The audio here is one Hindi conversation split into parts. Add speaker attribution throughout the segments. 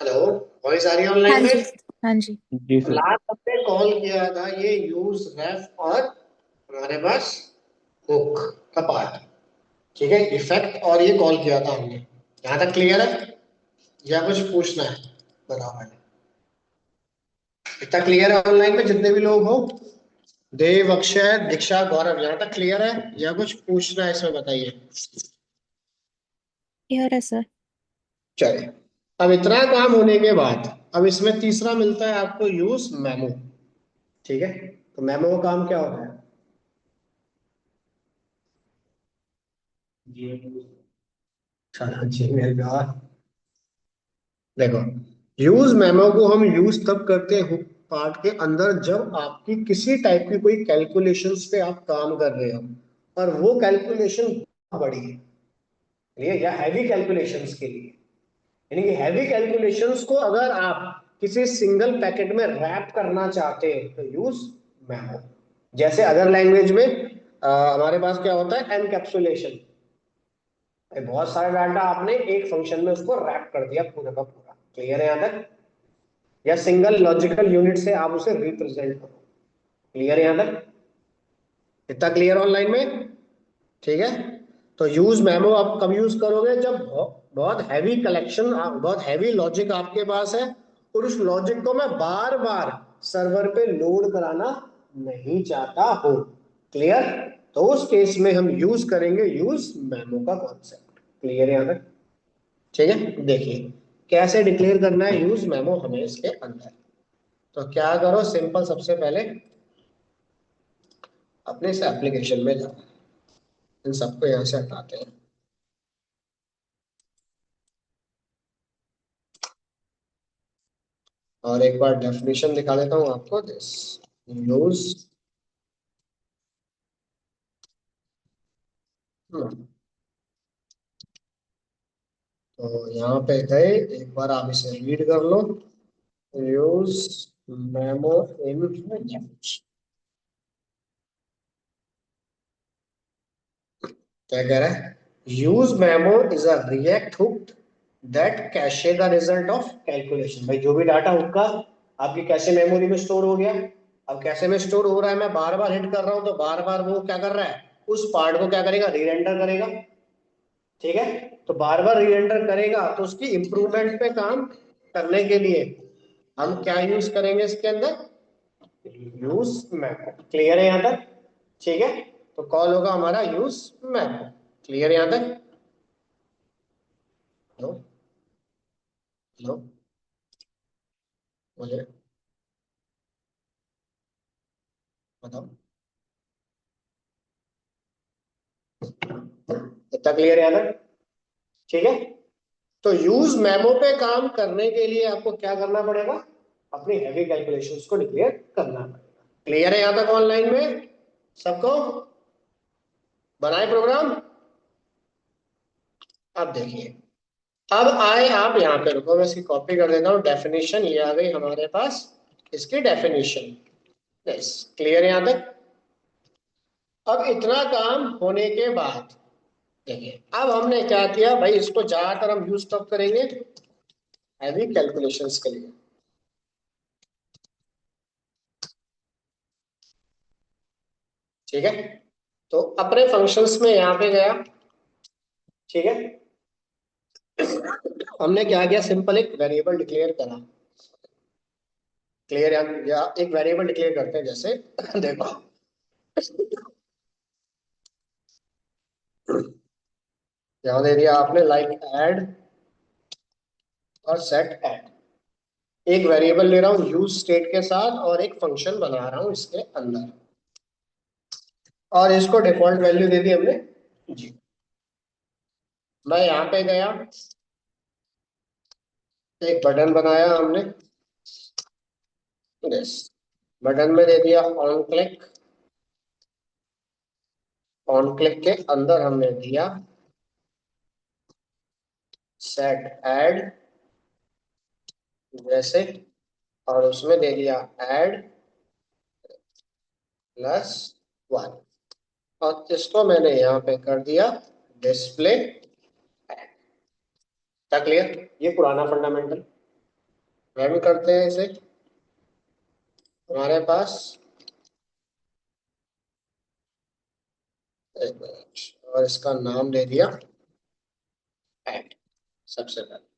Speaker 1: हेलो। वॉइस आ रही है
Speaker 2: हाँ
Speaker 1: ऑनलाइन में?
Speaker 2: जी। हाँ जी।
Speaker 3: जी सर।
Speaker 1: लास्ट हमने कॉल किया था ये यूज रेफ और हमारे पास बुक का पार्ट। ठीक है, इफेक्ट और ये कॉल किया था हमने। यहाँ तक क्लियर है या कुछ पूछना है? बताओ मैंने। इतना क्लियर है ऑनलाइन में जितने भी लोग हो? देव, अक्षय, दीक्षा, गौरव, यहाँ तक क्लियर है या कुछ पूछना है इसमें? बताइए।
Speaker 2: क्लियर है सर।
Speaker 1: चलिए। अब इतना काम होने के बाद अब इसमें तीसरा मिलता है आपको, यूज मेमो। ठीक है, तो मेमो का काम क्या होता है? जी मेरे प्यार, देखो, यूज मेमो को हम यूज तब करते हैं पार्ट के अंदर जब आपकी किसी टाइप की कोई कैलकुलेशंस पे आप काम कर रहे हो और वो कैलकुलेशन बड़ी है, ठीक है, या हैवी कैलकुलेशंस के लिए। यानी कि हैवी कैलकुलेशंस को अगर आप किसी सिंगल पैकेट में रैप करना चाहते हो तो यूज मेमो। जैसे अदर लैंग्वेज में हमारे पास क्या होता है, एनकैप्सुलेशन। बहुत सारा डाटा आपने एक फंक्शन में उसको रैप कर दिया पूरा का पूरा। क्लियर है यहाँ तक? या सिंगल लॉजिकल यूनिट से आप उसे रिप्रेजेंट करो। क्लियर है यहाँ तक? इतना क्लियर ऑनलाइन में? ठीक है। तो यूज मेमो आप कब यूज करोगे? जब बहुत हैवी कलेक्शन, बहुत हैवी लॉजिक आपके पास है और उस लॉजिक को मैं बार बार सर्वर पे लोड कराना नहीं चाहता हूं। क्लियर? तो उस केस में हम यूज करेंगे यूज मेमो का कॉन्सेप्ट। क्लियर है यहाँ तक? ठीक है, देखिए कैसे डिक्लेयर करना है यूज मेमो हमें इसके अंदर। तो क्या करो, सिंपल, सबसे पहले अपने से एप्लीकेशन में जाओ। इन सबको यहाँ से हटाते हैं और एक बार डेफिनेशन दिखा देता हूँ आपको। दिस यूज, तो यहाँ पे गए, एक बार आप इसे रीड कर लो। यूज मेमो इन, क्या कह रहा है? Use memo is a react hook that cache the result of calculation. भाई जो भी डाटा हुक का आपकी कैशे मेमोरी में स्टोर हो गया, अब कैशे में स्टोर हो रहा है, मैं बार बार हिट कर रहा हूं तो बार बार वो क्या कर रहा है, उस पार्ट को क्या करेगा, रीरेंडर करेगा। ठीक है, तो बार बार रीरेंडर करेगा तो उसकी इंप्रूवमेंट पे काम करने के लिए हम क्या यूज करेंगे इसके अंदर? Use map. क्लियर है यहाँ तक? ठीक है, तो कॉल होगा हमारा यूज मैप। क्लियर है यहाँ तक? हेलो? हेलो? मुझे बताओ, इतना क्लियर है यहाँ तक? ठीक है, तो यूज मेमो पे काम करने के लिए आपको क्या करना पड़ेगा? अपनी हैवी कैलकुलेशंस को डिक्लेयर करना पड़ेगा। क्लियर है यहाँ तक ऑनलाइन में सबको? बनाए प्रोग्राम? अब देखिए, अब आए आप यहाँ पे, रुको मैं इसकी कॉपी कर देता हूँ। डेफिनेशन ये आ गई हमारे पास, इसकी डेफिनेशन। यस, क्लियर है यहाँ तक? अब इतना काम होने के बाद देखिए, अब हमने क्या किया भाई, इसको ज्यादातर हम यूज कब करेंगे? हैवी कैलकुलेशंस के लिए। ठीक है, तो अपने फंक्शंस में यहाँ पे गया। ठीक है, हमने क्या किया, सिंपल एक वेरिएबल डिक्लेयर करा। क्लियर? या एक वेरिएबल डिक्लेयर करते हैं जैसे देखो, यहाँ दे दिया आपने लाइक ऐड और सेट ऐड। एक वेरिएबल ले रहा हूँ यूज स्टेट के साथ और एक फंक्शन बना रहा हूँ इसके अंदर, और इसको डिफॉल्ट वैल्यू दे दी हमने जी। मैं यहाँ पे गया, एक बटन बनाया हमने। यस, बटन में दे दिया ऑन क्लिक। ऑन क्लिक के अंदर हमने दिया सेट ऐड जैसे, और उसमें दे दिया ऐड प्लस वन, और इसको मैंने यहाँ पे कर दिया डिस्प्ले। था क्लियर? ये पुराना फंडामेंटल। रन करते हैं इसे। हमारे पास एक मिनट, और इसका नाम दे दिया ऐड सबसे पहले।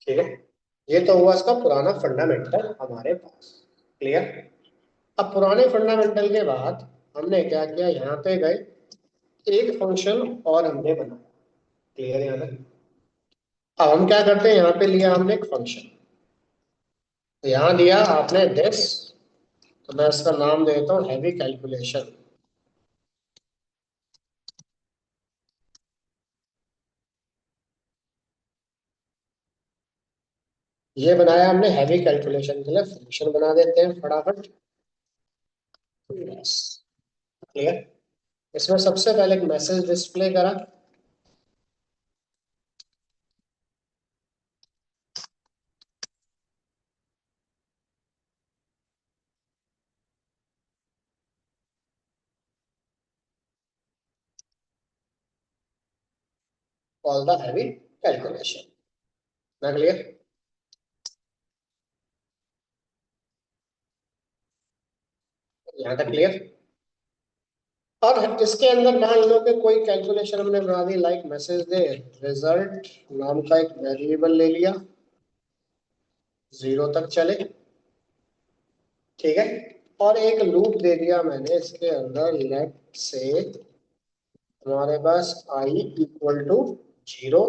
Speaker 1: ठीक है, ये तो हुआ इसका पुराना फंडामेंटल हमारे पास। क्लियर। अब पुराने फंडामेंटल के बाद हमने क्या किया, यहाँ पे गए, एक फंक्शन और हमने बनाया। क्लियर है यहाँ तक? अब हम क्या करते हैं, यहाँ पे लिया हमने एक फंक्शन, तो यहाँ दिया आपने दिस, तो मैं इसका नाम देता हूँ हैवी कैलकुलेशन। ये बनाया हमने हैवी कैलकुलेशन के लिए, फंक्शन बना देते हैं फटाफट। यस। क्लियर। इसमें सबसे पहले एक मैसेज डिस्प्ले करा। Call the heavy calculation. ना क्लियर? यहाँ तक क्लियर? और इसके अंदर मान लो कि कोई कैलकुलेशन हमने बना दी, लाइक मैसेज दे रिजल्ट नाम का एक वेरिएबल ले लिया, 0 तक चले। ठीक है। और एक लूप दे दिया मैंने इसके अंदर, लेफ्ट से हमारे पास I equal to 0,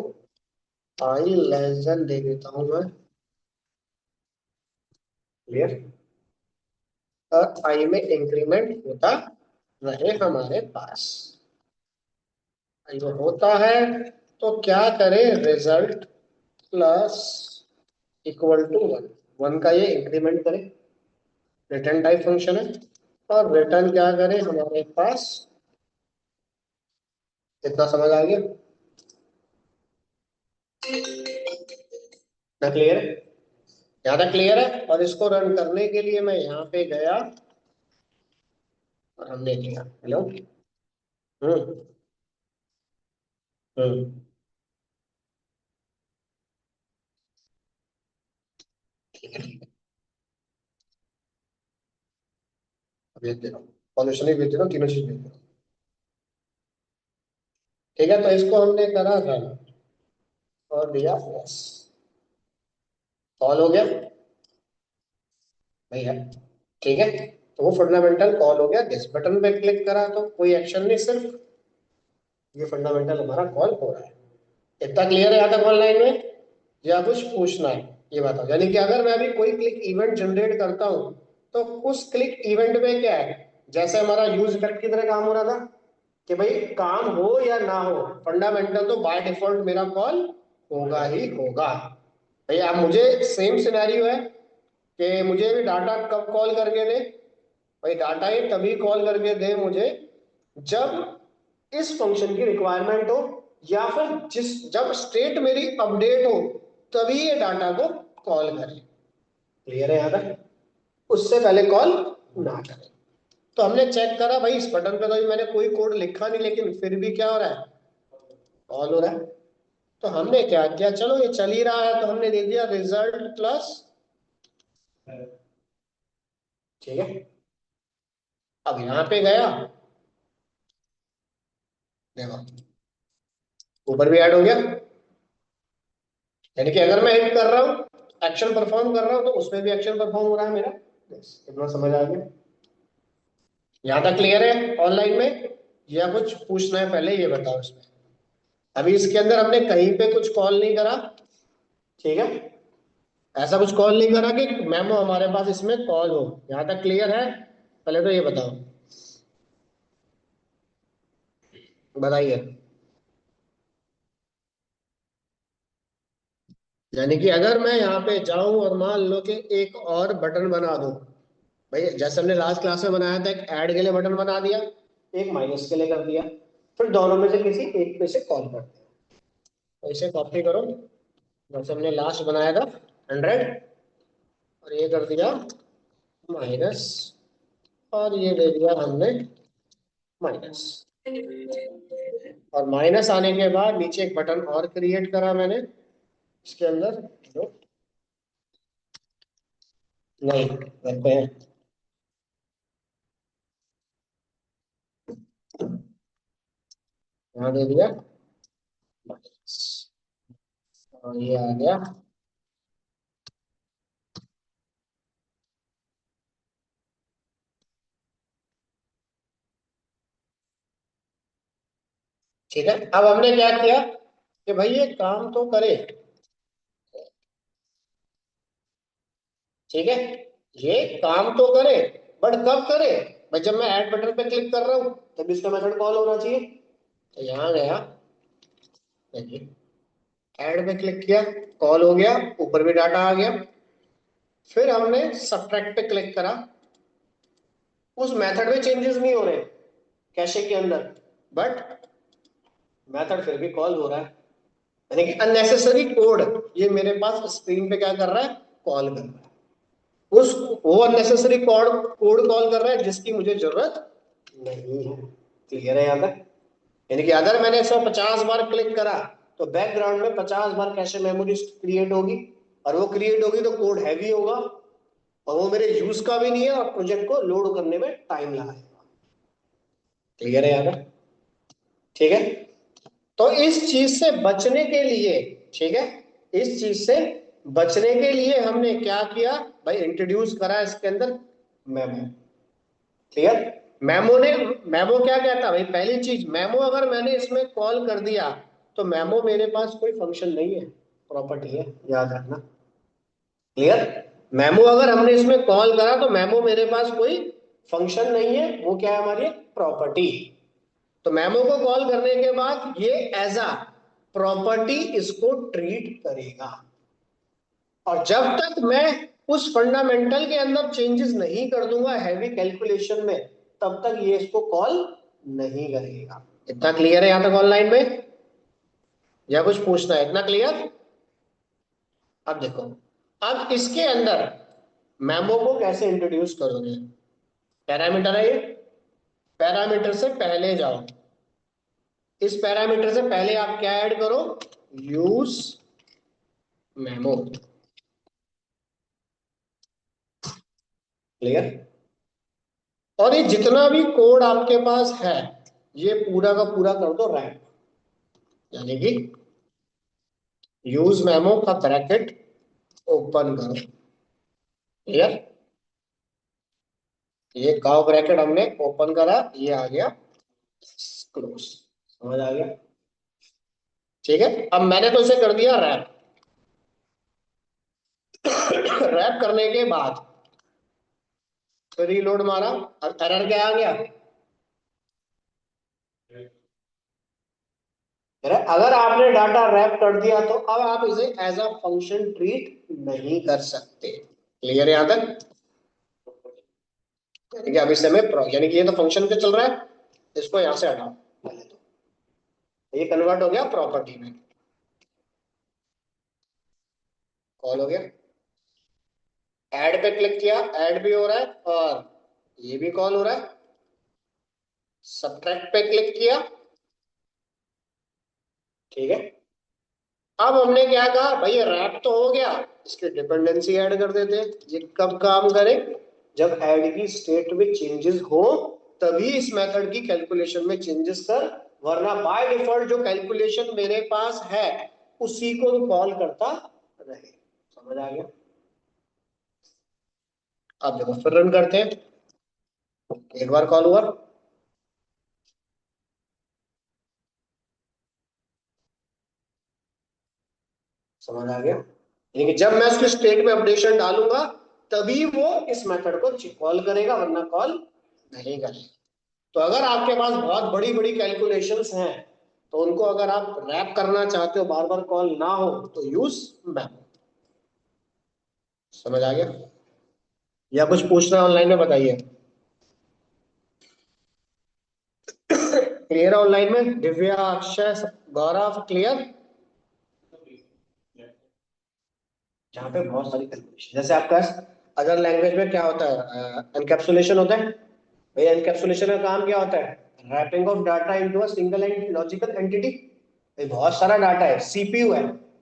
Speaker 1: I less than दे देता हूं मैं। क्लियर। और आई में इंक्रीमेंट होता रहे हमारे पास। जो होता है, तो क्या करें, रिजल्ट प्लस इक्वल टू 1, 1 का ये इंक्रीमेंट करें। रिटर्न टाइप फंक्शन है, और रिटर्न क्या करें हमारे पास। इतना समझ आ गया ना? क्लियर है? ज्यादा क्लियर है? और इसको रन करने के लिए मैं यहाँ पे गया और हमने किया हेलो। हम्म। हम्म। ठीक है, ठीक है। भेज दे रहा हूँ, सॉल्यूशन ही भेज दे रहा हूँ, तीनों चीज भेज दे रहा हूँ। ठीक है, तो इसको हमने करा रन और दिया यस, सॉल्व हो गया भैया। ठीक है, तो वो फंडामेंटल कॉल हो गया। दिस बटन पे क्लिक करा तो कोई एक्शन नहीं, सिर्फ ये फंडामेंटल हमारा कॉल हो रहा है। इतना क्लियर है यहाँ तक ऑनलाइन में, या कुछ पूछना है ये बताओ? यानी कि अगर मैं अभी कोई क्लिक इवेंट जनरेट करता हूँ, तो उस क्लिक इवेंट में क्या है, जैसे हमारा यूज इफेक्ट की तरह काम हो रहा था कि भाई काम हो या ना हो, फंडामेंटल तो बाय डिफॉल्ट मेरा कॉल होगा ही होगा। भाई अब मुझे सेम सिनेरियो है कि मुझे भी डाटा कब कॉल करके दे, भाई डाटा ही तभी कॉल करके दे मुझे जब इस फंक्शन की रिक्वायरमेंट हो, या फिर जिस जब स्टेट मेरी अपडेट हो तभी ये डाटा को कॉल करे। क्लियर है यहाँ तक? उससे पहले कॉल ना करे। तो हमने चेक करा भाई, इस बटन पे तो अभी मैंने कोई कोड लिखा नहीं, लेकिन फिर भी क्या हो रहा है, कॉल हो रहा है। तो हमने क्या किया, चलो ये चल ही रहा है, तो हमने दे दिया रिजल्ट प्लस। ठीक है, अब यहाँ पे गया, देखो ऊपर भी ऐड हो गया। यानी कि अगर मैं हिट कर रहा हूँ, एक्शन परफॉर्म कर रहा हूँ, तो उसमें भी एक्शन परफॉर्म हो रहा है मेरा। कितना समझ आ गया? यहाँ तक क्लियर है ऑनलाइन में, या कुछ पूछना है पहले ये बताओ इसमें? अभी इसके अंदर हमने कहीं पे कुछ कॉल नहीं करा। ठीक है, ऐसा कुछ कॉल नहीं करा कि मेमो हमारे पास इसमें कॉल हो। यहाँ तक क्लियर है? पहले तो ये बताओ, बताइए। यानी कि अगर मैं यहाँ पे जाऊं और मान लो कि एक और बटन बना दूं, भाई जैसे हमने लास्ट क्लास में बनाया था, एक ऐड के लिए बटन बना दिया, एक माइनस के लिए कर दिया, फिर दोनों में से किसी एक पे से कॉल कर दिया। तो इसे कॉपी करो, जैसे हमने लास्ट बनाया था 100, और ये कर दिया माइनस और ये दे दिया हमने माइनस। और माइनस आने के बाद नीचे एक बटन और क्रिएट करा मैंने इसके अंदर जो नहीं करते हैं, यहाँ दे दिया माइनस। और ये आ गया। ठीक है, अब हमने क्या किया कि भाई ये काम तो करे। ठीक है, ये काम तो करे, बट कब करे? भाई जब मैं ऐड बटन पे क्लिक कर रहा हूं तब इसका मेथड कॉल होना चाहिए। तो यहाँ गया, देखिए ऐड पे क्लिक किया, कॉल हो गया, ऊपर भी डाटा आ गया। फिर हमने सब्ट्रैक्ट पे क्लिक करा, उस मेथड में चेंजेस नहीं हो रहे कैशे के अंदर, बट मेथड फिर भी कॉल हो रहा है। यानी कि अननेसेसरी कोड ये मेरे पास स्क्रीन पे क्या कर रहा है, कॉल कर रहा है। उस वो अननेसेसरी कोड कोड कॉल कर रहा है जिसकी मुझे जरूरत नहीं है। क्लियर है यहाँ तक? यानी कि अगर मैंने 150 बार क्लिक करा तो बैकग्राउंड में 50 बार कैशे मेमोरी क्रिएट होगी, और वो क्रिएट होगी तो कोड हैवी होगा, और वो मेरे यूज का भी नहीं है, और प्रोजेक्ट को लोड करने में टाइम लगाएगा। क्लियर है यहाँ तक? ठीक है, तो इस चीज से बचने के लिए, ठीक है, इस चीज से बचने के लिए हमने क्या किया भाई, इंट्रोड्यूस करा इसके अंदर मेमो। क्लियर? मेमो ने, मेमो क्या कहता है भाई, पहली चीज मेमो अगर मैंने इसमें कॉल कर दिया तो मेमो मेरे पास कोई फंक्शन नहीं है, प्रॉपर्टी है, याद रखना। क्लियर? मेमो अगर हमने इसमें कॉल करा तो मेमो मेरे पास कोई फंक्शन नहीं है, वो क्या है, हमारी प्रॉपर्टी। तो मेमो को कॉल करने के बाद ये एज अ प्रॉपर्टी इसको ट्रीट करेगा, और जब तक मैं उस फंडामेंटल के अंदर चेंजेस नहीं कर दूंगा हैवी कैलकुलेशन में, तब तक ये इसको कॉल नहीं करेगा। इतना क्लियर है यहां तक ऑनलाइन में, या कुछ पूछना है? इतना क्लियर? अब देखो, अब इसके अंदर मेमो को कैसे इंट्रोड्यूस करोगे? पैरामीटर है ये, पैरामीटर से पहले जाओ, इस पैरामीटर से पहले आप क्या ऐड करो, यूज मेमो। क्लियर? और ये जितना भी कोड आपके पास है ये पूरा का पूरा कर दो रैप, यानी कि यूज मेमो का ब्रैकेट ओपन करो। क्लियर? ये काव ब्रैकेट हमने ओपन करा, ये आ गया क्लोज। समझ आ गया? ठीक है, अब मैंने तो इसे कर दिया रैप। रैप करने के बाद रीलोड मारा, अब एरर क्या आ गया? अगर आपने डाटा रैप कर दिया तो अब आप इसे एज अ फंक्शन ट्रीट नहीं कर सकते। क्लियर है यहां तक? यानी कि अब इस समय यानी कि ये तो फंक्शन पे चल रहा है, इसको यहां से हटाओ पहले, तो ये कन्वर्ट हो गया प्रॉपर्टी में, कॉल हो गया। ऐड पे क्लिक किया, ऐड भी हो रहा है और ये भी कॉल हो रहा है। सब्ट्रैक्ट पे क्लिक किया, ठीक है। अब हमने क्या कहा भाई, ये रैप तो हो गया, इसकी डिपेंडेंसी ऐड कर देते हैं। ये कब काम करे, जब ऐड की स्टेट में चेंजेस हो तभी इस मेथड की कैलकुलेशन में चेंजेस कर, वरना बाय डिफॉल्ट जो कैलकुलेशन मेरे पास है उसी को कॉल करता रहे। समझ आ गया? अब देखो फिर रन करते हैं, एक बार कॉल हुआ, समझ आ गया? यानी कि जब मैं उसके स्टेट में अपडेशन डालूंगा तभी वो इस मेथड को कॉल करेगा, वरना कॉल नहीं करेगा। तो अगर आपके पास बहुत बड़ी बड़ी कैलकुलेशंस हैं तो उनको अगर आप रैप करना चाहते हो, बार बार कॉल ना हो, तो यूज मैप। समझ आ गया? या कुछ पूछना ऑनलाइन में बताइए। क्लियर है ऑनलाइन में? दिव्या, अक्षय, गौरव, क्लियर? जहाँ पे बहुत सारी कैलकुलेशन, जैसे आपका अदर लैंग्वेज में क्या होता है, एनकैप्सुलेशन होता है, भैया एनकैप्सुलेशन का काम क्या होता है? Wrapping of data into a single and logical entity. बहुत सारा डाटा है, सीपीयू है,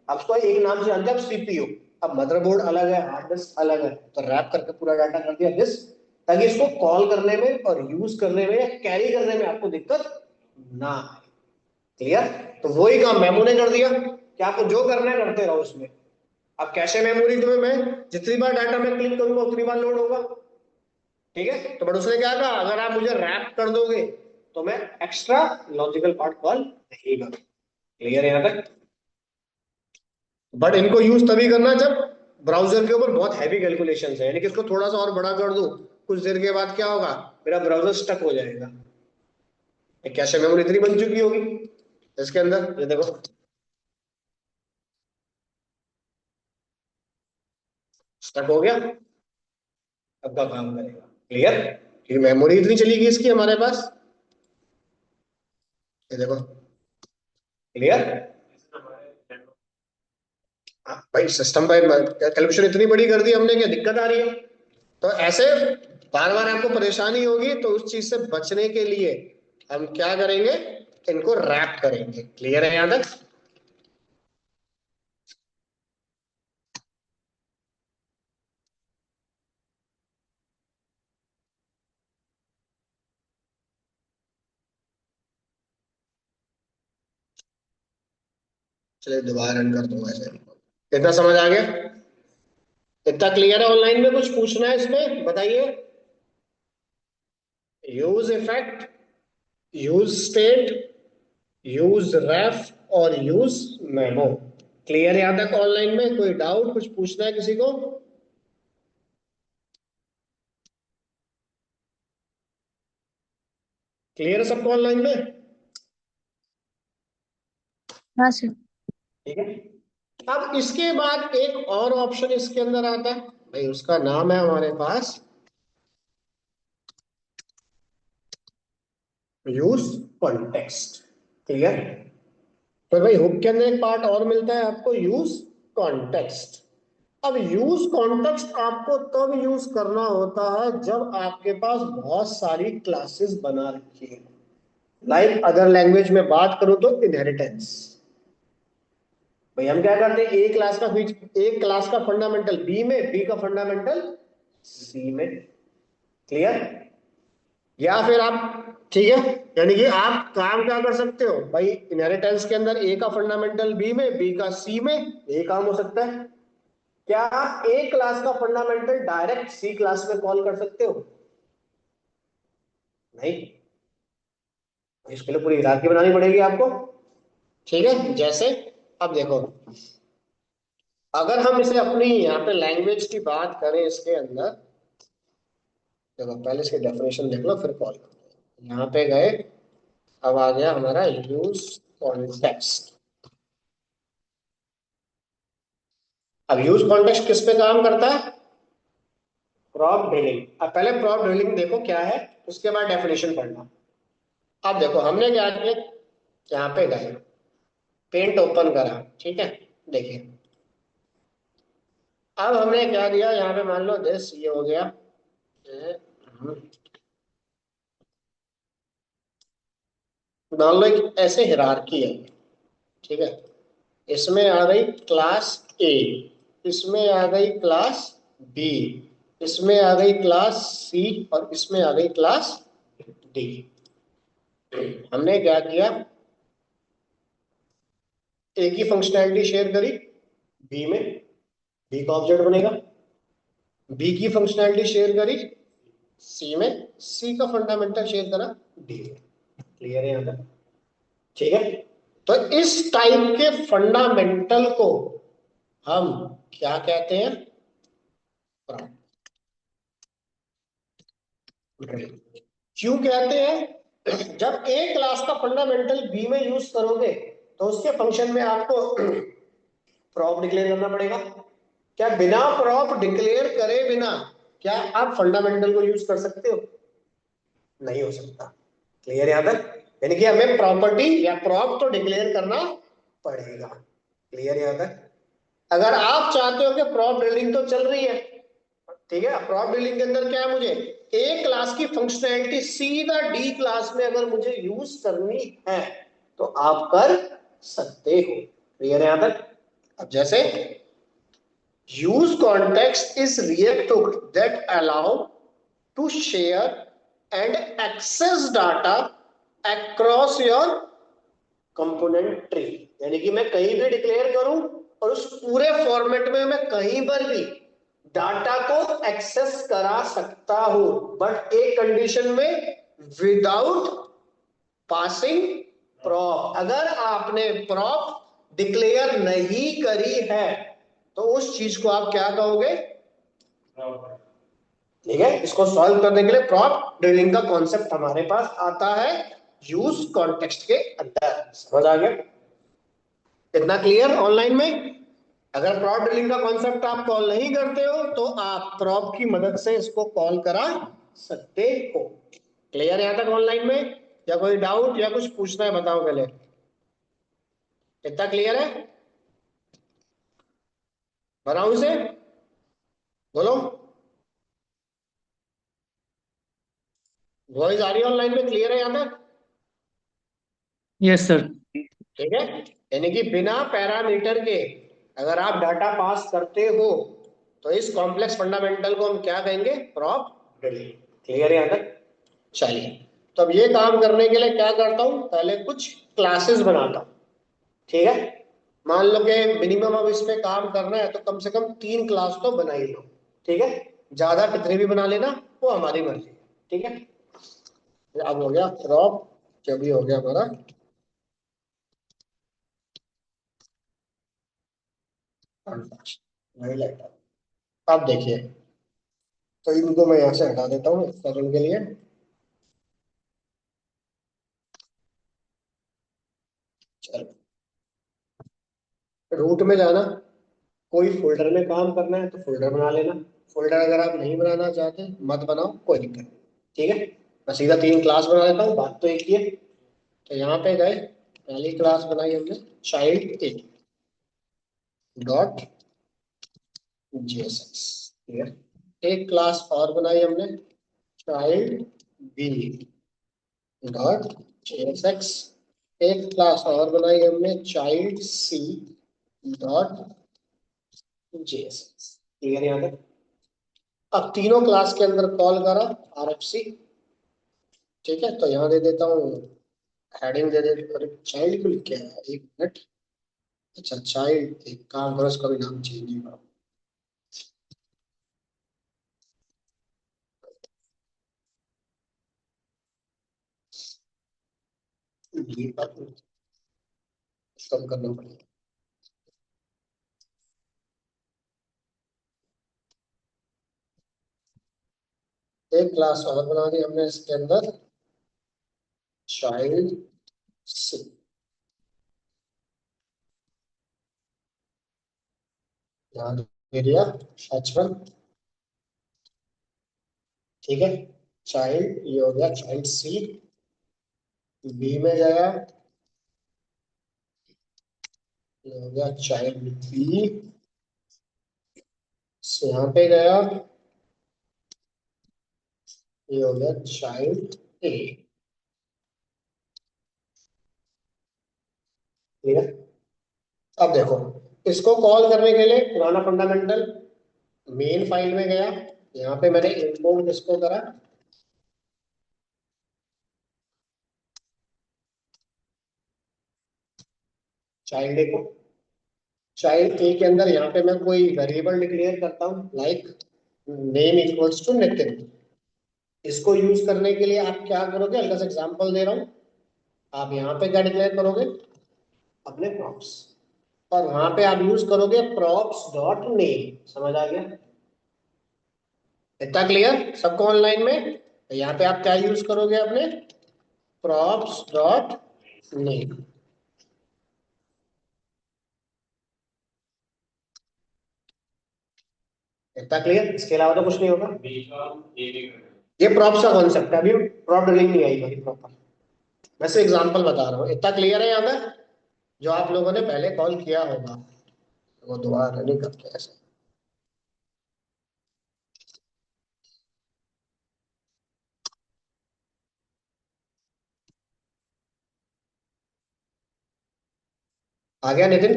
Speaker 1: अब उसको एक नाम से जानते हैं, अब सीपीयू। अब मदरबोर्ड अलग है, हार्ड डिस्क अलग है, तो रैप करके पूरा डाटा कर दिया डिस्क, ताकि इसको कॉल करने में और यूज करने में या कैरी करने में आपको दिक्कत ना आए। क्लियर? तो वही काम मेमो ने कर दिया कि आपको जो करना है करते रहो उसमें। अब कैशे मेमोरी में मैं जितनी बार डाटा मैं क्लिक करूंगा उतनी बार लोड होगा। ठीक है, तो बट उसने क्या कहा, अगर आप मुझे रैप कर दोगे तो मैं एक्स्ट्रा लॉजिकल पार्ट कॉल नहीं करूंगा। क्लियर है यहां तक? बट इनको यूज तभी करना जब ब्राउजर के ऊपर बहुत हैवी कैलकुलेशन है, यानी कि इसको थोड़ा सा और बड़ा कर दूं, कुछ देर के बाद क्या होगा, मेरा ब्राउजर स्टक हो जाएगा। कैशे मेमोरी इतनी बन चुकी होगी इसके अंदर, ये देखो स्टक हो गया, अब का काम करेगा। क्लियर? क्योंकि मेमोरी इतनी चली गई इसकी हमारे पास, ये देखो। क्लियर? भाई सिस्टम पर कैलकुलेशन इतनी बड़ी कर दी हमने, क्या दिक्कत आ रही है? तो ऐसे बार बार आपको परेशानी होगी, तो उस चीज से बचने के लिए हम क्या करेंगे, इनको रैप करेंगे। क्लियर है यहां तक? चलिए दोबारा रन कर दूंगा इसे। इतना समझ आ गया? इतना क्लियर है? ऑनलाइन में कुछ पूछना है इसमें बताइए। Use effect, use state, use ref और यूज मेमो। क्लियर है यहां तक? ऑनलाइन में कोई डाउट, कुछ पूछना है किसी को? क्लियर है सबको ऑनलाइन में?
Speaker 2: हाँ सर।
Speaker 1: ठीक है। अब इसके बाद एक और ऑप्शन इसके अंदर आता है भाई, उसका नाम है हमारे पास यूज कॉन्टेक्स्ट। क्लियर? तो भाई हुक के अंदर एक पार्ट और मिलता है आपको, यूज कॉन्टेक्स्ट। अब यूज कॉन्टेक्स्ट आपको तब यूज करना होता है जब आपके पास बहुत सारी क्लासेस बना रखी है। लाइक अदर लैंग्वेज में बात करूं तो इनहेरिटेंस। भाई हम क्या करते हैं, एक क्लास का फंडामेंटल बी में, बी का फंडामेंटल सी में। क्लियर? या फिर आप, ठीक है, यानी कि आप काम क्या कर सकते हो भाई, इनहेरिटेंस के अंदर ए का फंडामेंटल बी में, बी का सी में, ये काम हो सकता है। क्या आप ए क्लास का फंडामेंटल डायरेक्ट सी क्लास में कॉल कर सकते हो? नहीं, इसके लिए पूरी हिरार्की बनानी पड़ेगी आपको। ठीक है, जैसे अब देखो, अगर हम इसे अपनी यहाँ पे लैंग्वेज की बात करें इसके अंदर, देखो पहले इसकी डेफिनेशन देख लो फिर कॉल करो। यहाँ पे गए, अब आ गया हमारा यूज कॉन्टेक्स्ट। अब यूज कॉन्टेक्स्ट किस पे काम करता है? Prop drilling. अब पहले प्रॉप ड्रिलिंग देखो क्या है, उसके बाद डेफिनेशन पढ़ना। अब देखो हमने क्या किया, यहाँ पे गए, पेंट ओपन करा, ठीक है, देखिए अब हमने क्या दिया यहाँ पे, मान लो दिस ये हो गया। मान लो एक ऐसे हिरारकी है, ठीक है, इसमें आ गई क्लास ए, इसमें आ गई क्लास बी, इसमें आ गई क्लास सी और इसमें आ गई क्लास डी। हमने क्या किया, ए की फंक्शनैलिटी शेयर करी बी में, बी का ऑब्जेक्ट बनेगा। बी की फंक्शनैलिटी शेयर करी सी में, सी का फंडामेंटल शेयर करा डी में। क्लियर है यहां तक? ठीक है, तो इस टाइप के फंडामेंटल को हम क्या कहते हैं? क्यों कहते हैं? जब ए क्लास का फंडामेंटल बी में यूज करोगे तो उसके फंक्शन में आपको प्रॉप डिक्लेयर करना पड़ेगा। क्या बिना प्रॉप डिक्लेयर करे बिना क्या आप फंडामेंटल को यूज कर सकते हो? नहीं हो सकता। क्लियर यहां तक? यानी कि हमें प्रॉपर्टी या प्रॉप तो डिक्लेयर करना पड़ेगा। क्लियर यहां तक? अगर आप चाहते हो कि प्रॉप बिल्डिंग तो चल रही है, ठीक है, प्रॉप ड्रिलिंग के अंदर क्या है, मुझे ए क्लास की फंक्शनैलिटी सीधा डी क्लास में अगर मुझे यूज करनी है तो आप कर सकते हो। क्लियर है यहां तक? अब जैसे use context is React hook that allow to share and access data across your component tree। यानी कि मैं कहीं भी डिक्लेयर करूं और उस पूरे फॉर्मेट में मैं कहीं पर भी डाटा को एक्सेस करा सकता हूं, बट एक कंडीशन में, विदाउट पासिंग प्रॉप। अगर आपने प्रॉप डिक्लेयर नहीं करी है तो उस चीज को आप क्या कहोगे? ठीक है, इसको सॉल्व करने के लिए प्रॉप ड्रिलिंग का कॉन्सेप्ट हमारे पास आता है यूज कॉन्टेक्स्ट के अंदर। समझ आ गया? इतना क्लियर ऑनलाइन में? अगर प्रॉप ड्रिलिंग का कॉन्सेप्ट आप कॉल नहीं करते हो तो आप प्रॉप की मदद से इसको कॉल करा सकते हो। क्लियर है यहां तक ऑनलाइन में? या कोई डाउट या कुछ पूछना है बताओ पहले। इतना क्लियर है? बनाऊं से? बोलो, वॉइस आ रही है ऑनलाइन में? क्लियर है यहां तक?
Speaker 2: Yes sir.
Speaker 1: ठीक है, यानी कि बिना पैरामीटर के अगर आप डाटा पास करते हो तो इस कॉम्प्लेक्स फंडामेंटल को हम क्या कहेंगे? Prop drilling. क्लियर है यहां तक? चलिए, तो अब ये काम करने के लिए क्या करता हूं, पहले कुछ क्लासेस बनाता हूं। ठीक है, मान लो कि मिनिमम अब इस पे काम करना है तो कम से कम 3 क्लास तो बना ही लो। ठीक है, ज्यादा कितने भी बना लेना वो हमारी मर्जी है। ठीक है, अब हो गया प्रॉप, जब भी हो गया हमारा वही लगता है। अब देखिए, तो इनको मैं यहां से हटा देता हूँ एक सेकंड के लिए। चलो, रूट में जाना, कोई फोल्डर में काम करना है तो फोल्डर बना लेना। फोल्डर अगर आप नहीं बनाना चाहते मत बनाओ, कोई दिक्कत नहीं। ठीक है, मैं सीधा 3 क्लास बना देता हूँ, बात तो एक ही है। तो यहाँ पे गए, पहली क्लास बनाई हमने चाइल्ड ए डॉट जेएसएक्स। ठीक है, एक क्लास और बनाई हमने चाइल्ड बी डॉट जेएसएक्स। एक क्लास और बनाई हमने child C dot JSX. Clear है यहाँ तक? अब तीनों क्लास के अंदर कॉल करा आरएफसी। ठीक है, तो यहाँ दे देता हूँ हेडिंग दे दे, अरे चाइल्ड को लिख के आया, एक मिनट। अच्छा चाइल्ड, एक काम करो इसका भी नाम चेंज करो। ये बात कम करना पड़ेगा। एक क्लास और बना दी हमने इसके अंदर चाइल्ड सी। यहाँ दे दिया H1। ठीक है, चाइल्ड ये हो गया चाइल्ड सी। बी में गया, ये हो गया चाइल्ड बी। यहाँ पे गया, ये हो गया चाइल्ड ए। ठीक है, अब देखो, इसको कॉल करने के लिए पुराना फंडामेंटल, मेन फाइल में गया, यहाँ पे मैंने इंपोर्ट किसको करा, चाइल्ड ए को। चाइल्ड ए के अंदर यहाँ पे मैं कोई वेरिएबल डिक्लेयर करता हूँ, like name equals to Nitin. इसको यूज करने के लिए आप क्या करोगे, हल्का सा एग्जांपल दे रहा हूँ। आप यहाँ पे क्या डिक्लेयर करोगे, अपने प्रॉप्स, और वहां पे आप यूज करोगे प्रॉप्स डॉट नेम। समझ आ गया? इतना क्लियर सबको ऑनलाइन में? तो यहाँ पे आप क्या यूज करोगे, अपने प्रॉप्स डॉट नेम। इतना क्लियर? इसके अलावा तो कुछ नहीं होगा। ये प्रॉप्स का कॉन्सेप्ट है, अभी प्रॉप डीलिंग नहीं आई मेरी प्रॉपर, वैसे एग्जांपल बता रहा हूँ। इतना क्लियर है यहाँ तक? जो आप लोगों ने पहले कॉल किया होगा वो दोबारा नहीं करते ऐसे। आ गया नितिन?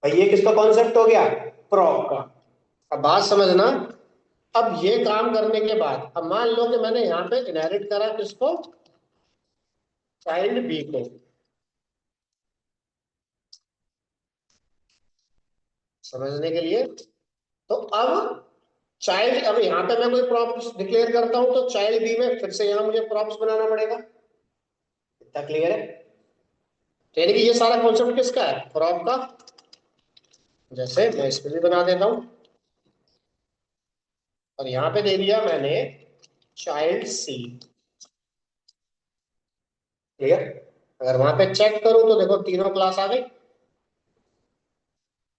Speaker 1: भाई ये किसका कॉन्सेप्ट हो गया? प्रॉप का। अब बात समझना। अब ये काम करने के बाद अब मान लो कि मैंने यहाँ पे इनहेरिट करा किसको? चाइल्ड बी को। समझने के लिए, तो अब चाइल्ड, अब यहाँ पे मैं कोई प्रॉप्स डिक्लेयर करता हूं तो चाइल्ड बी में फिर से यहाँ मुझे प्रॉप्स बनाना पड़ेगा। इतना क्लियर है? तो यानी कि ये सारा कॉन्सेप्ट किसका है? प्रॉप का। जैसे मैं इसको भी बना देता हूं, और यहाँ पे दे दिया मैंने चाइल्ड सी। क्लियर? अगर वहां पे चेक करूं तो देखो तीनों क्लास आ गई।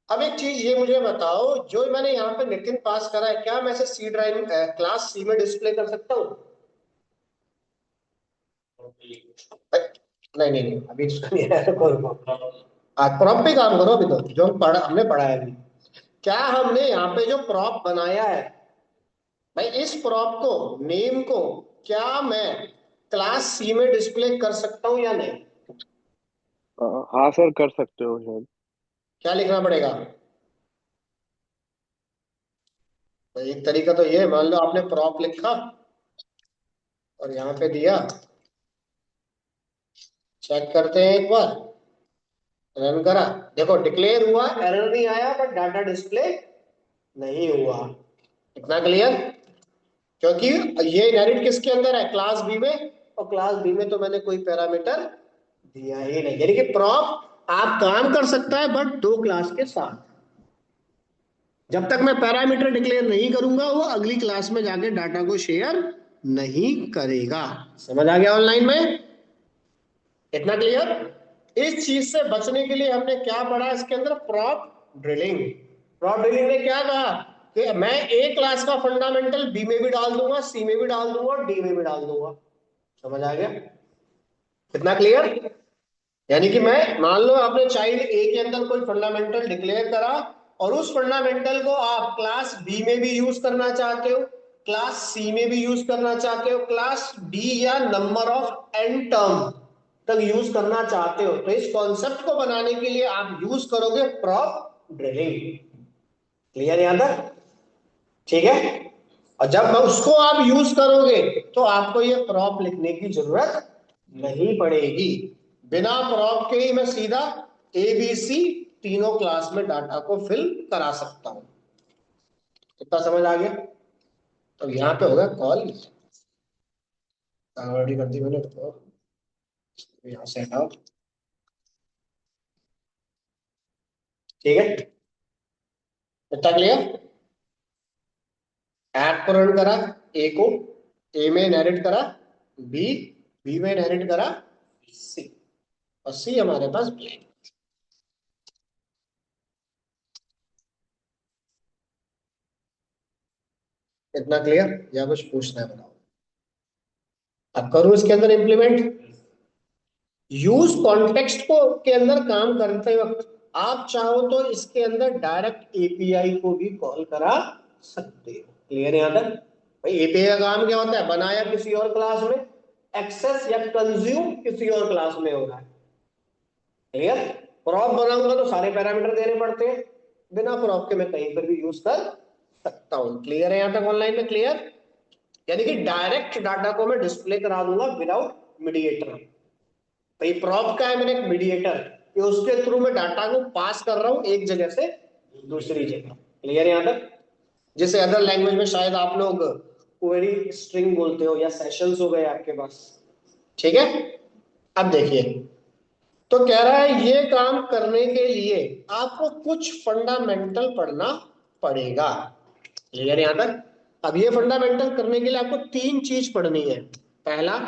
Speaker 1: अब एक चीज ये मुझे बताओ, जो मैंने यहाँ पे नितिन पास करा है, क्या मैं इसे सी ड्राइव क्लास सी में डिस्प्ले कर सकता हूँ? नहीं नहीं नहीं, अभी इसका नहीं है। प्रॉप पे काम करो अभी, तो जो हमने पढ़ा है अभी। क्या हमने यहाँ पे जो प्रॉप बनाया है, भाई इस प्रॉप को, नेम को, क्या मैं क्लास सी में डिस्प्ले कर सकता हूँ या नहीं?
Speaker 2: हाँ सर, कर सकते हो शायद।
Speaker 1: क्या लिखना पड़ेगा? भाई एक तरीका तो ये है, मान लो आपने प्रॉप लिखा और यहाँ पे दिया, चेक करते हैं एक बार, रन करा, देखो डिक्लेयर हुआ, एरर नहीं आया, बट डाटा डिस्प्ले नहीं हुआ। इतना क्लियर? क्योंकि ये इनहेरिट किसके अंदर है? क्लास बी में, और क्लास बी में तो मैंने कोई पैरामीटर दिया ही नहीं। यानी कि प्रॉप आप काम कर सकता है बट दो क्लास के साथ। जब तक मैं पैरामीटर डिक्लेयर नहीं करूंगा वो अगली क्लास में जाके डाटा को शेयर नहीं करेगा। समझ आ गया ऑनलाइन में? इतना क्लियर? इस चीज से बचने के लिए हमने क्या पढ़ा इसके अंदर? Prop drilling. प्रॉप ड्रिलिंग ने क्या कहा कि मैं ए क्लास का फंडामेंटल बी में भी डाल दूंगा, सी में भी डाल दूंगा, डी में भी डाल दूंगा। समझ आ गया? कितना क्लियर? यानी कि मैं, मान लो आपने चाइल्ड ए के अंदर कोई फंडामेंटल डिक्लेयर करा, और उस फंडामेंटल को आप क्लास बी में भी यूज करना चाहते हो, क्लास सी में भी यूज करना चाहते हो, क्लास डी या नंबर ऑफ एन टर्म तक यूज करना चाहते हो, तो इस कॉन्सेप्ट को बनाने के लिए आप यूज करोगे प्रॉप ड्रिलिंग। क्लियर यहां तक? ठीक है? और जब उसको आप यूज करोगे तो आपको ये प्रॉप लिखने की जरूरत नहीं पड़ेगी। बिना प्रॉप के ही मैं सीधा ए बी सी तीनों क्लास में डाटा को फिल करा सकता हूं। कितना समझ आ गया? तो यहां पे होगा कॉल, ऑलरेडी कर दी मैंने, तो यहां से हटाओ। ठीक है? कितना क्लियर? ऐड को रन करा, ए को, ए में इनहेरिट करा बी, बी में इनहेरिट करा सी, और सी हमारे पास ब्लैंक। इतना क्लियर? या कुछ पूछना है बताओ? अब करूं इसके अंदर इंप्लीमेंट। यूज कॉन्टेक्स्ट को के अंदर काम करते वक्त आप चाहो तो इसके अंदर डायरेक्ट एपीआई को भी कॉल करा सकते हो। क्लियर है यहां तक? भाई एपीआई का काम क्या होता है? बनाया किसी और क्लास में, एक्सेस या कंज्यूम किसी और क्लास में हो रहा है। क्लियर? प्रॉप बनाऊंगा तो सारे पैरामीटर देने पड़ते हैं, बिना प्रॉप के मैं कहीं पर भी यूज कर सकता हूं। क्लियर है यहां तक ऑनलाइन में? क्लियर? यानी कि डायरेक्ट डाटा को मैं डिस्प्ले करा दूंगा विदाउट मीडिएटर। भाई प्रॉप का है, मैंने एक मीडिएटर, कि उसके थ्रू मैं डाटा को पास कर रहा हूं एक जगह से दूसरी जगह। क्लियर यहां तक? जैसे अदर लैंग्वेज में शायद आप लोग क्वेरी स्ट्रिंग बोलते हो, या सेशंस हो गए आपके पास। ठीक है? अब देखिए, तो कह रहा है ये काम करने के लिए आपको कुछ फंडामेंटल पढ़ना पड़ेगा। क्लियर यहां तक? अब ये फंडामेंटल करने के लिए आपको तीन चीज पढ़नी है। पहला,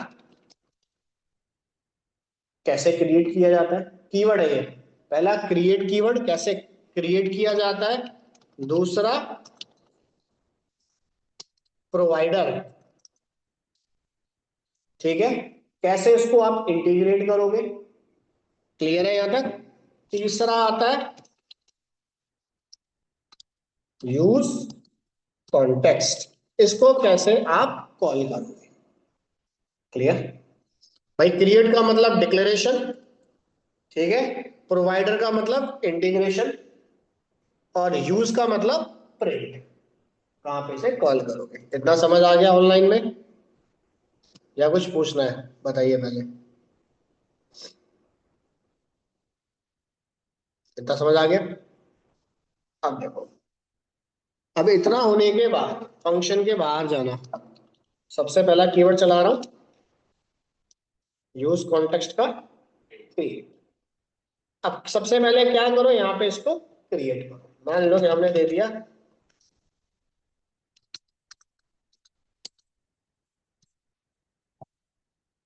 Speaker 1: कैसे क्रिएट किया जाता है, कीवर्ड है ये। पहला, क्रिएट कीवर्ड, कैसे क्रिएट किया जाता है। दूसरा, प्रोवाइडर। ठीक है? कैसे इसको आप इंटीग्रेट करोगे। क्लियर है यहां तक? तीसरा आता है यूज कॉन्टेक्स्ट, इसको कैसे आप कॉल करोगे। क्लियर? भाई क्रिएट का मतलब डिक्लेरेशन, ठीक है, प्रोवाइडर का मतलब इंटीग्रेशन, और यूज का मतलब प्रिंट। कहाँ पे से कॉल करोगे? इतना समझ आ गया ऑनलाइन में, या कुछ पूछना है बताइए पहले। इतना समझ आ गया? अब देखो, अब इतना होने के बाद फंक्शन के बाहर जाना। सबसे पहला कीवर्ड चला रहा हूं, यूज कॉन्टेक्स्ट का क्रिएट। अब सबसे पहले क्या करो, यहाँ पे इसको क्रिएट करो। मान लो कि हमने दे दिया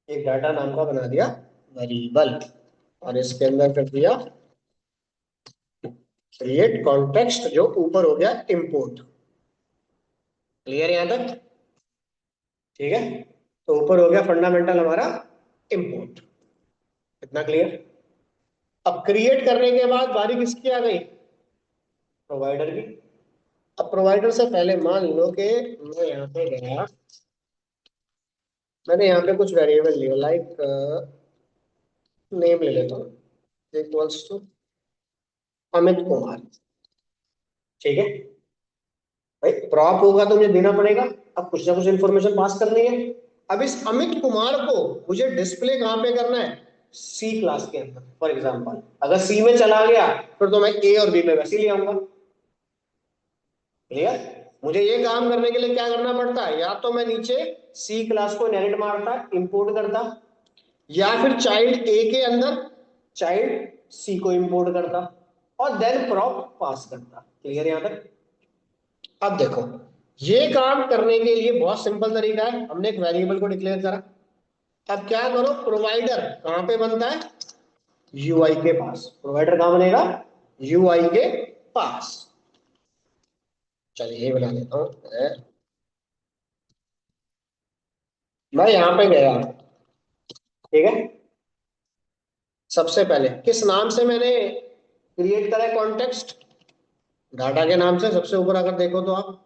Speaker 1: एक डाटा नाम का बना दिया वेरिएबल, और इसके अंदर कर दिया क्रिएट कॉन्टेक्स्ट, जो ऊपर हो गया इंपोर्ट। क्लियर यहां तक? ठीक है, तो ऊपर हो गया फंडामेंटल हमारा इंपोर्ट। इतना क्लियर? अब क्रिएट करने के बाद बारी किसकी आ गई? प्रोवाइडर की। अब प्रोवाइडर से पहले मान लो कि मैं यहाँ पे गया, मैंने यहाँ पे कुछ वेरिएबल लिया, लाइक नेम ले लेता हूँ, इक्वल्स टू अमित कुमार। ठीक है भाई, प्रॉप होगा तो मुझे देना पड़ेगा, अब कुछ ना कुछ इन्फॉर्मेशन पास करनी है। अब इस अमित कुमार को मुझे डिस्प्ले कहाँ पे करना है? सी क्लास के अंदर। फॉर एग्जाम्पल अगर सी में चला गया फिर तो मैं ए और बी में वैसे ले आऊंगा। क्लियर? मुझे ये काम करने के लिए क्या करना पड़ता है? या तो मैं नीचे सी क्लास को इनहेरिट मारता, इंपोर्ट करता, या फिर चाइल्ड ए के अंदर चाइल्ड सी को इंपोर्ट करता, और देन प्रॉप पास करता। क्लियर यहां तक? अब देखो, ये काम करने के लिए बहुत सिंपल तरीका है, हमने एक वेरिएबल को डिक्लेयर करा। अब क्या करो, प्रोवाइडर कहां पे बनता है? यूआई के पास। प्रोवाइडर कहां बनेगा? यूआई के पास। चलिए ये बना लेता हूं मैं यहां पे गया। ठीक है, सबसे पहले किस नाम से मैंने क्रिएट करा है कॉन्टेक्स्ट? डाटा के नाम से, सबसे ऊपर अगर देखो तो आप।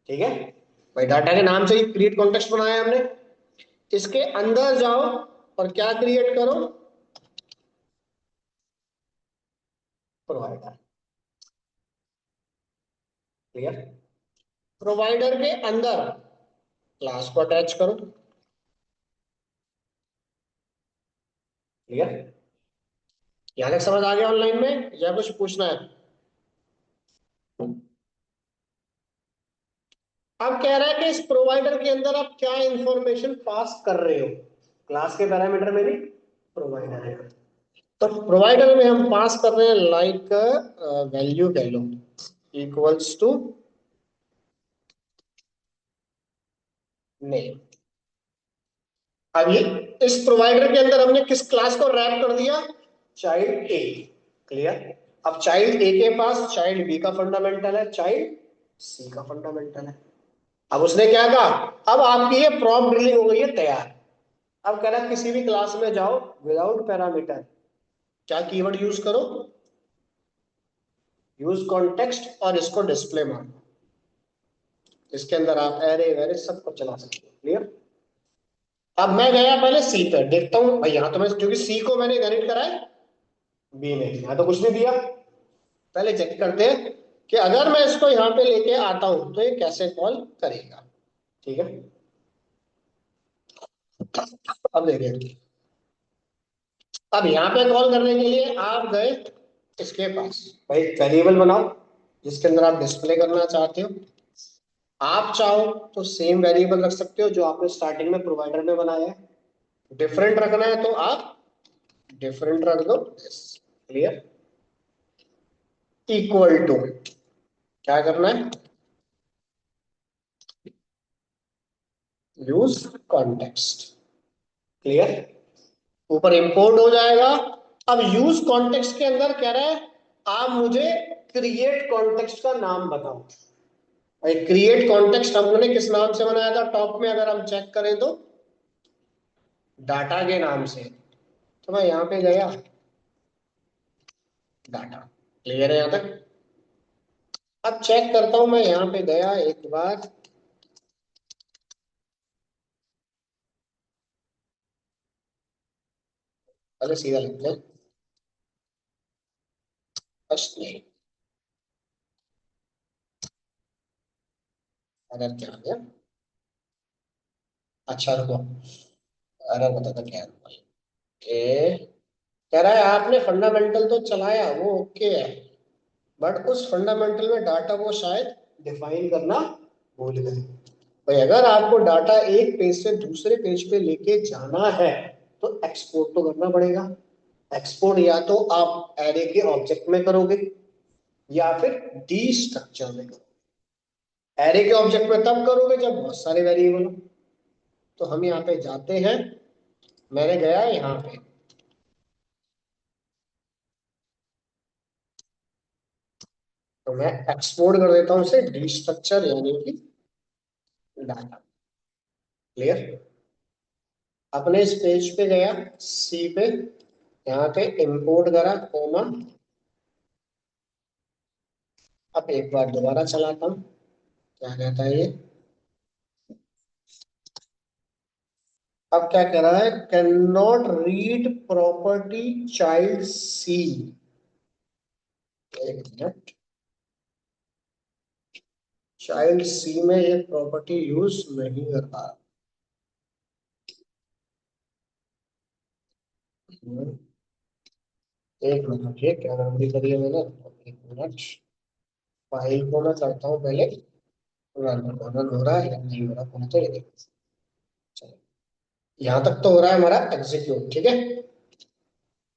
Speaker 1: ठीक है भाई, डाटा के नाम से ही क्रिएट कॉन्टेक्स्ट बनाया है हमने। इसके अंदर जाओ और क्या क्रिएट करो? प्रोवाइडर। क्लियर? प्रोवाइडर के अंदर क्लास को अटैच करो। क्लियर? यहां तक समझ आ गया ऑनलाइन में, या कुछ पूछना है? अब कह रहा है कि इस प्रोवाइडर के अंदर आप क्या इंफॉर्मेशन पास कर रहे हो? क्लास के पैरामीटर में भी प्रोवाइडर है, तो प्रोवाइडर में हम पास कर रहे हैं लाइक वैल्यू कह लो, इक्वल्स टू नेम। अब ये इस प्रोवाइडर के अंदर हमने किस क्लास को रैप कर दिया? Child a. क्लियर? अब चाइल्ड ए के पास चाइल्ड बी का फंडामेंटल है, चाइल्ड सी का फंडामेंटल है। अब उसने क्या कहा, अब आपकी ये प्रॉप ड्रिलिंग हो गई है तैयार। अब कह रहा है किसी भी क्लास में जाओ, विदाउट पैरामीटर क्या कीवर्ड यूज करो? यूज कॉन्टेक्स्ट, और इसको डिस्प्ले मारो। इसके अंदर आप एरे वेरे सब कुछ चला सकते हो। क्लियर? अब मैं गया पहले सी पे, देखता हूं भाई, यहां तो मैं क्योंकि सी को मैंने इनहेरिट करा है बी में, यहां तो कुछ नहीं दिया। पहले चेक करते हैं कि अगर मैं इसको यहां पे लेके आता हूं तो ये कैसे कॉल करेगा। ठीक है, अब देखिए, अब यहां पे कॉल करने के लिए आप गए इसके पास, भाई वेरिएबल बनाओ जिसके अंदर आप डिस्प्ले करना चाहते हो। आप चाहो तो सेम वेरिएबल रख सकते हो जो आपने स्टार्टिंग में प्रोवाइडर में बनाया है। डिफरेंट रखना है तो आप डिफरेंट रख दो। क्लियर? इक्वल टू क्या करना है? Use context. क्लियर? ऊपर इंपोर्ट हो जाएगा। अब यूज कॉन्टेक्स्ट के अंदर कह रहा है आप मुझे क्रिएट कॉन्टेक्स्ट का नाम बताओ। क्रिएट कॉन्टेक्स्ट हमने किस नाम से बनाया था? टॉप में अगर हम चेक करें तो डाटा के नाम से। तो मैं यहां पे गया, डाटा। क्लियर है यहां तक? अब चेक करता हूं, मैं यहां पे गया एक बार, पहले सीधा लिखते हैं, फर्स्ट नेम। अगर क्या आ गया? अच्छा रुको, अरे बता था क्या है। ए, कह रहा है आपने फंडामेंटल तो चलाया, वो ओके है, बट उस फंडामेंटल में डाटा वो शायद डिफाइन करना भूल गए। भाई अगर आपको डाटा एक पेज से दूसरे पेज पे लेके जाना है तो एक्सपोर्ट तो करना पड़ेगा। एक्सपोर्ट या तो आप एरे के ऑब्जेक्ट में करोगे या फिर डी स्ट्रक्चर में करोगे। एरे के ऑब्जेक्ट में तब करोगे जब बहुत सारे वेरिएबल हो। तो हम यहाँ पे जाते हैं, मैंने गया यहाँ पे, तो मैं एक्सपोर्ट कर देता हूँ उसे डी स्ट्रक्चर यानी कि डाटा। क्लियर? अपने इस पेज पे गया, सी पे, यहाँ पे इंपोर्ट करा कोमा। अब एक बार दोबारा चलाता हूँ, क्या कहता है ये। अब क्या कह रहा है, can not read property child C. एक मिनट, चाइल्ड सी में ये प्रॉपर्टी यूज नहीं कर पा रहा। एक मिनट, ये क्या मेमोरी करी है मैंने। एक मिनट, फाइल को मैं करता हूँ पहले रन। रन हो रहा है या नहीं हो रहा, पहले तो ये देखो। चलो, यहाँ तक तो हो रहा है हमारा एग्जीक्यूट, ठीक है।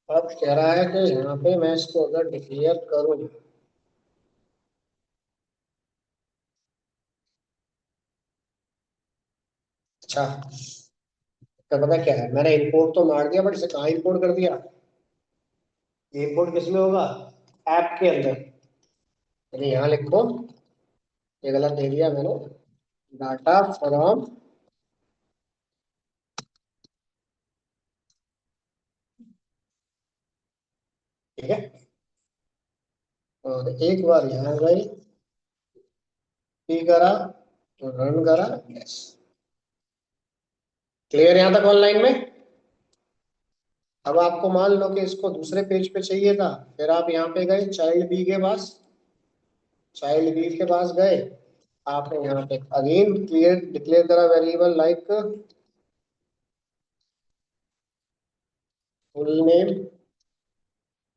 Speaker 1: अब कह रहा है कि यहाँ पे मैं इसको अगर डिक्लेयर करूँ, अच्छा, तो पता क्या है, मैंने इंपोर्ट तो मार दिया बट इसे कहाँ इंपोर्ट कर दिया। ये इंपोर्ट किस में होगा, ऐप के अंदर। यानी यहाँ लिखो, ये गलत दे दिया मैंने, डाटा फ्रॉम, ठीक है। और एक बार यहाँ गए, पी करा, तो रन करा, यस। क्लियर यहाँ तक ऑनलाइन में। अब आपको मान लो कि इसको दूसरे पेज पे चाहिए था, फिर आप यहाँ पे गए चाइल्ड बी के पास, चाइल्ड बी के पास गए, आपने यहाँ पे अगेन क्लियर डिक्लेयर करा variable like full name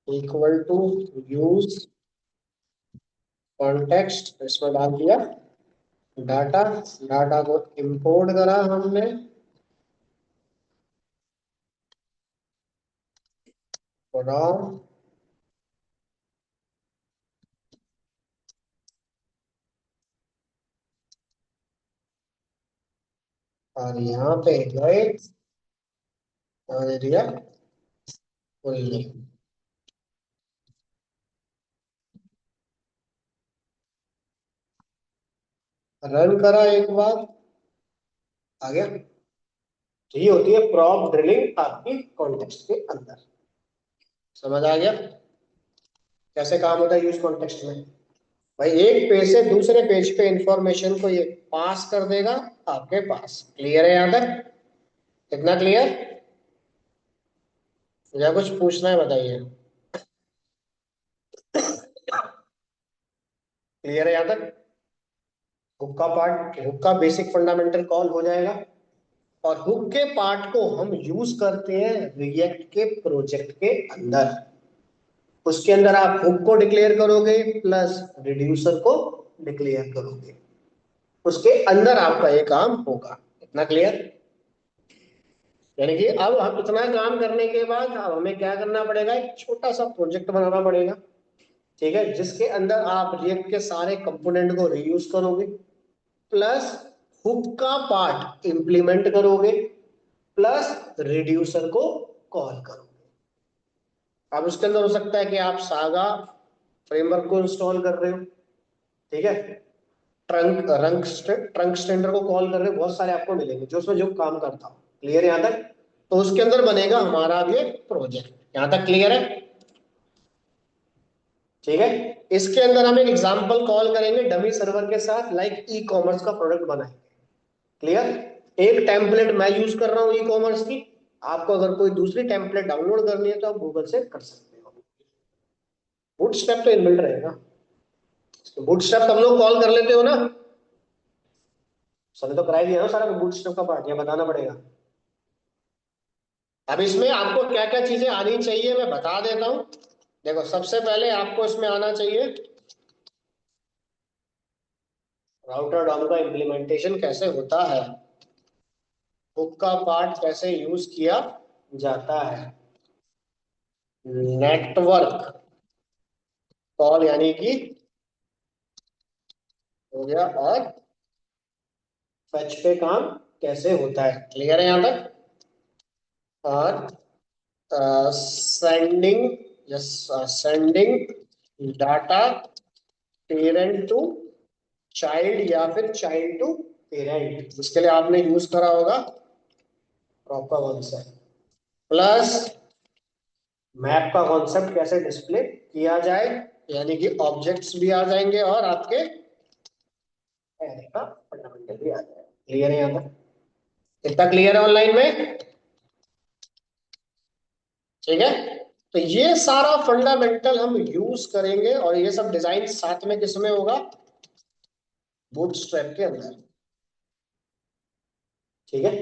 Speaker 1: equal to use context, इसमें डाल दिया डाटा। डाटा को इंपोर्ट करा हमने फ्रॉम, और यहाँ पे गए और दिया फुल नेम। रन करा एक बार, आ गया। तो ये होती है प्रॉप ड्रिलिंग आपकी कॉन्टेक्स्ट के अंदर। समझ आ गया कैसे काम होता है यूज कॉन्टेक्स्ट में। भाई एक पेज से दूसरे पेज पे इंफॉर्मेशन को ये पास कर देगा आपके पास। क्लियर है यहाँ तक, इतना क्लियर? या कुछ पूछना है बताइए। क्लियर है यहाँ तक? हुक का पार्ट, हुक का बेसिक फंडामेंटल कॉल हो जाएगा, और हुक के पार्ट को हम यूज करते हैं रिएक्ट के प्रोजेक्ट के अंदर। उसके अंदर आप हुक को डिक्लेयर करोगे प्लस रिड्यूसर को डिक्लेयर करोगे, उसके अंदर आपका ये काम होगा। इतना क्लियर? यानी कि अब हम इतना काम करने के बाद अब हमें क्या करना पड़ेगा, एक छोटा सा प्रोजेक्ट बनाना पड़ेगा, ठीक है, जिसके अंदर आप रिएक्ट के सारे कंपोनेंट को रीयूज करोगे, प्लस हुक का पार्ट इंप्लीमेंट करोगे, प्लस रिड्यूसर को कॉल करोगे। अब उसके अंदर हो सकता है कि आप सागा फ्रेमवर्क को इंस्टॉल कर रहे हो, ठीक है, ट्रंक स्टैंडर्ड को कॉल कर रहे हो, बहुत सारे आपको मिलेंगे जो उसमें जो काम करता हो। क्लियर है यहाँ तक? तो उसके अंदर बनेगा हमारा अब ये प्रोजेक्ट। यहाँ तक क्लियर है? ठीक है। इसके अंदर हम एक एग्जांपल कॉल करेंगे डमी सर्वर के साथ, लाइक ई कॉमर्स का प्रोडक्ट बनाएंगे। क्लियर? एक टेम्पलेट मैं यूज कर रहा हूँ ई कॉमर्स की, आपको अगर कोई दूसरी टेम्पलेट डाउनलोड करनी है तो आप गूगल से कर सकते हो। बूटस्ट्रैप तो इनबिल्ट रहेगा। बूटस्ट्रैप तुम लोग कॉल कर लेते हो ना? सर ने तो करा ही दिया ना सारा बूटस्ट्रैप का पार्ट, ये बताना पड़ेगा। अब इसमें आपको क्या क्या चीजें आनी चाहिए मैं बता देता हूँ। देखो, सबसे पहले आपको इसमें आना चाहिए राउटर डॉम का इम्प्लीमेंटेशन कैसे होता है, हुक का पार्ट कैसे यूज किया जाता है, नेटवर्क कॉल यानी कि हो गया, और फैच पे काम कैसे होता है। क्लियर है यहाँ तक? और sending, yes, sending data parent to child या फिर चाइल्ड टू पेरेंट, जिसके लिए आपने यूज करा होगा प्रॉपर वन से। प्लस मैप का कॉन्सेप्ट कैसे डिस्प्ले किया जाए, यानी कि ऑब्जेक्ट्स भी आ जाएंगे और आपके एरे का फंडामेंटल भी आ जाएगा। क्लियर है यहाँ तक? इतना क्लियर है ऑनलाइन में? ठीक है। तो ये सारा फंडामेंटल हम यूज करेंगे और ये सब डिजाइन साथ में किसमें होगा? बूटस्ट्रैप के अंदर। ठीक है।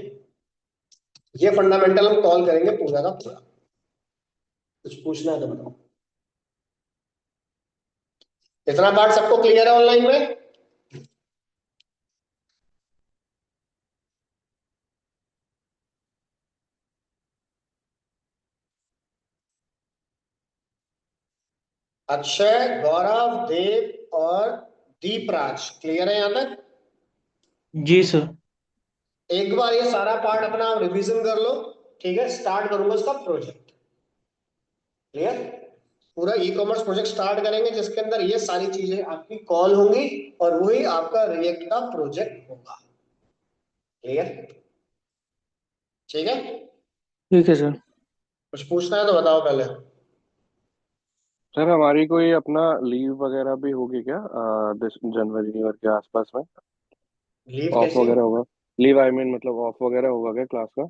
Speaker 1: ये फंडामेंटल हम कॉल करेंगे पूरा का पूरा। कुछ पूछना है तो बताओ। इतना पार्ट सबको क्लियर है ऑनलाइन में? अक्षय, गौरव, देव और दीपराज, क्लियर है यहां तक?
Speaker 3: जी सर।
Speaker 1: एक बार ये सारा पार्ट अपना रिवीजन कर लो। ठीक है, स्टार्ट करूंगा इसका प्रोजेक्ट। क्लियर? पूरा ई कॉमर्स प्रोजेक्ट स्टार्ट करेंगे जिसके अंदर ये सारी चीजें आपकी कॉल होंगी और वही आपका रिएक्ट का प्रोजेक्ट होगा। क्लियर? ठीक है।
Speaker 3: ठीक है सर।
Speaker 1: कुछ पूछना है तो बताओ पहले।
Speaker 2: सर हमारी कोई अपना लीव वगैरह भी होगी क्या, दिस जनवरी और के आसपास में?
Speaker 1: लीव
Speaker 2: ऑफ
Speaker 1: कैसी?
Speaker 2: वगैरह होगा? लीव आई मीन मतलब ऑफ वगैरह होगा क्या क्लास का?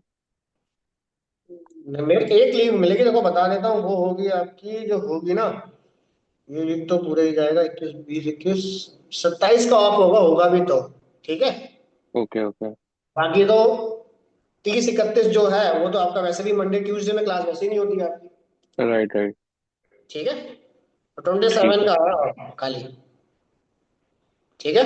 Speaker 1: मेरे एक लीव मिलेगी, देखो बता देता हूँ, वो होगी आपकी जो होगी ना, ये लीव तो पूरा ही जाएगा, 21, 20, 21, 27 का ऑफ होगा, होगा भी तो। ठीक है।
Speaker 2: Okay okay.
Speaker 1: बाकी तो 30, 31 जो है वो तो आपका वैसे भी मंडे ट्यूसडे में क्लास वैसे ही नहीं होती है आपकी।
Speaker 2: Right right.
Speaker 1: ठीक है। तो 27
Speaker 2: ठीक है।
Speaker 1: का है खाली। ठीक है।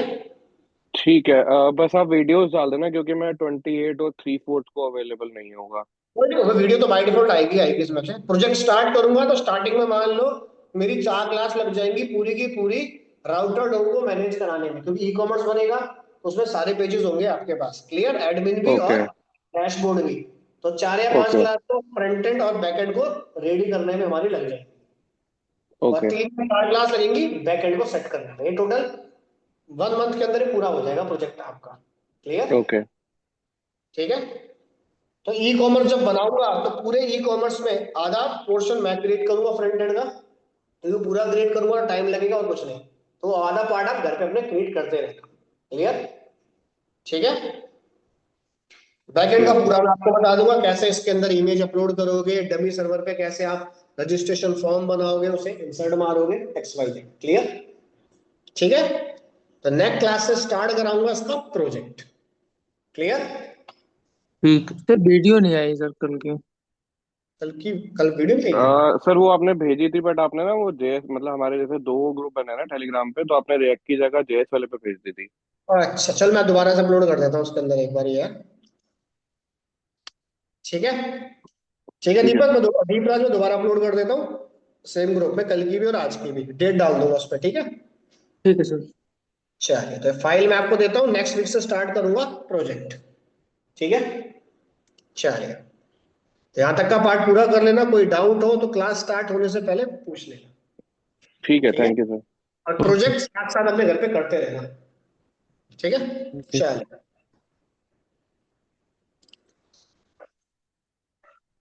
Speaker 2: ठीक है, बस आप वीडियोस डाल देना क्योंकि मैं 28 और 3/4 को अवेलेबल नहीं होगा।
Speaker 1: कोई नहीं, वीडियो तो बाय डिफॉल्ट आएगी आएगी इसमें से। प्रोजेक्ट स्टार्ट करूंगा तो स्टार्टिंग में मान लो मेरी 4 क्लास लग जाएंगी पूरी की पूरी राउटर डोम को मैनेज कराने में, क्योंकि ई कॉमर्स बनेगा तो उसमें सारे पेजेस होंगे आपके पास। क्लियर? एडमिन भी और
Speaker 2: ओके
Speaker 1: डैशबोर्ड भी। तो 4 या 5
Speaker 2: ओके
Speaker 1: क्लास तो फ्रंट एंड और बैक एंड को रेडी करने में हमारी लग जाएगी, और
Speaker 2: ओके
Speaker 1: 3 या 4 क्लास लगेंगी बैक एंड को सेट करने में। ये टोटल 1 मंथ के अंदर ही पूरा हो जाएगा प्रोजेक्ट आपका। क्लियर?
Speaker 2: ओके।
Speaker 1: ठीक है। तो ई कॉमर्स जब बनाऊंगा तो पूरे ई कॉमर्स में आधा पोर्शन मैं क्रिएट करूंगा फ्रंट एंड का, क्योंकि पूरा क्रिएट करूंगा टाइम लगेगा और कुछ नहीं। तो आधा पार्ट आप घर पे अपने क्रिएट करते रहना। क्लियर? ठीक है। बैकएंड का
Speaker 2: यस
Speaker 1: पूरा मैं आपको बता दूंगा, कैसे इसके अंदर इमेज अपलोड करोगे, डमी सर्वर पे कैसे आप रजिस्ट्रेशन फॉर्म बनाओगे, उसे इंसर्ट मारोगे, एक्स वाई जेड। क्लियर? ठीक है। तो नेक्स्ट क्लास से स्टार्ट कराऊंगा इसका प्रोजेक्ट। क्लियर?
Speaker 3: ठीक सर, वीडियो नहीं आई सर कल की।
Speaker 1: कल वीडियो नहीं है?
Speaker 2: सर वो आपने भेजी थी बट आपने ना वो जेएस मतलब हमारे जैसे दो ग्रुप बने हैं ना टेलीग्राम पे, तो आपने रिएक्ट की जगह जेएस वाले पे भेज दी थी।
Speaker 1: अच्छा चल, मैं दोबारा से अपलोड कर देता हूँ उसके अंदर एक बार यार। ठीक है। ठीक है
Speaker 2: ठीक है।
Speaker 1: दीपक, मैं दीपराज में दोबारा अपलोड कर देता हूँ सेम ग्रुप में, कल की भी और आज की भी डेट डाल दूंगा उस पर। ठीक है।
Speaker 3: ठीक है सर।
Speaker 1: चलिए, तो फाइल मैं आपको देता हूँ, नेक्स्ट वीक से स्टार्ट करूंगा प्रोजेक्ट। ठीक है। चलिए, तो यहाँ तक का पार्ट पूरा कर लेना, कोई डाउट हो तो क्लास स्टार्ट होने से पहले पूछ लेना।
Speaker 2: ठीक है,
Speaker 1: ठीक है।
Speaker 2: Thank you sir.
Speaker 1: और
Speaker 3: ओके।
Speaker 1: प्रोजेक्ट साथ साथ अपने घर पे करते रहना। ठीक है।
Speaker 3: ओके।
Speaker 1: चलिए।